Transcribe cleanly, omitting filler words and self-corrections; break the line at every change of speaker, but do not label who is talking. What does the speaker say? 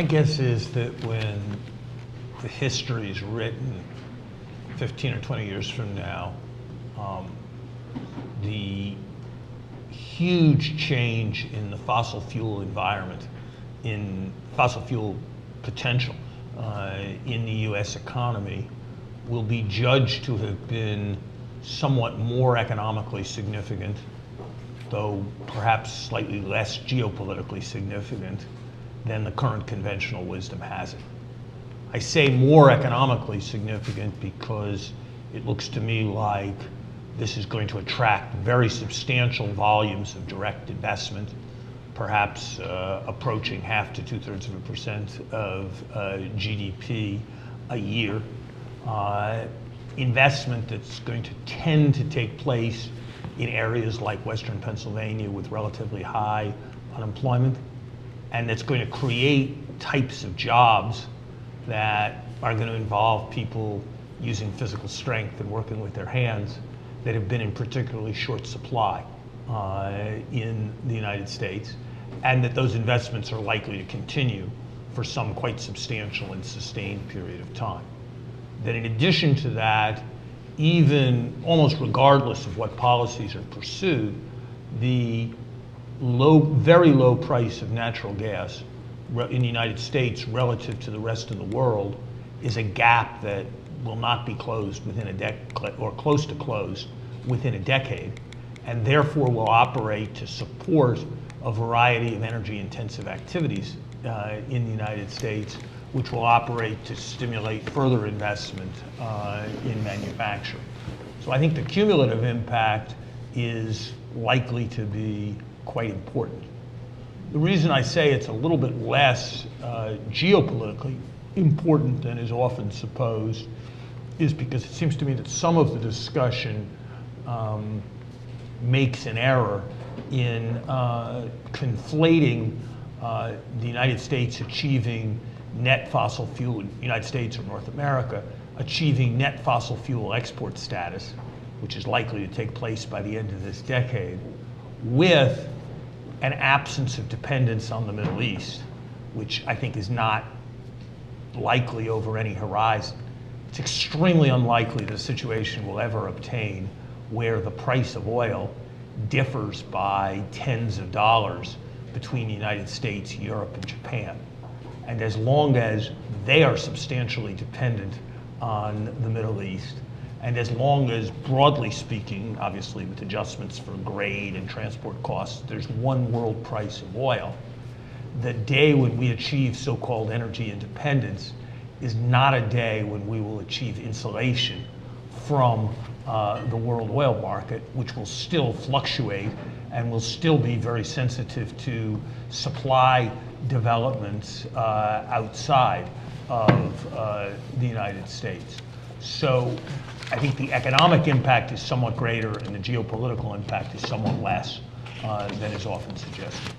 My guess is that when the history is written 15 or 20 years from now, the huge change in the fossil fuel environment, in fossil fuel potential in the US economy will be judged to have been somewhat more economically significant, though perhaps slightly less geopolitically significant than the current conventional wisdom has it. I say more economically significant because it looks to me like this is going to attract very substantial volumes of direct investment, perhaps approaching 0.5 to 2/3% of GDP a year. Investment that's going to tend to take place in areas like Western Pennsylvania with relatively high unemployment, and that's going to create types of jobs that are going to involve people using physical strength and working with their hands that have been in particularly short supply in the United States, and that those investments are likely to continue for some quite substantial and sustained period of time. That in addition to that, even almost regardless of what policies are pursued, the very low price of natural gas in the United States relative to the rest of the world is a gap that will not be closed within a decade, or close to closed within a decade, and therefore will operate to support a variety of energy-intensive activities in the United States, which will operate to stimulate further investment in manufacturing. So I think the cumulative impact is likely to be quite important. The reason I say it's a little bit less geopolitically important than is often supposed is because it seems to me that some of the discussion makes an error in conflating the United States achieving net fossil fuel, United States or North America, achieving net fossil fuel export status, which is likely to take place by the end of this decade, with an absence of dependence on the Middle East, which I think is not likely over any horizon. It's extremely unlikely that a situation will ever obtain where the price of oil differs by tens of dollars between the United States, Europe, and Japan. And as long as they are substantially dependent on the Middle East, and as long as, broadly speaking, obviously with adjustments for grade and transport costs, there's one world price of oil, the day when we achieve so-called energy independence is not a day when we will achieve insulation from the world oil market, which will still fluctuate and will still be very sensitive to supply developments outside of the United States. So I think the economic impact is somewhat greater and the geopolitical impact is somewhat less than is often suggested.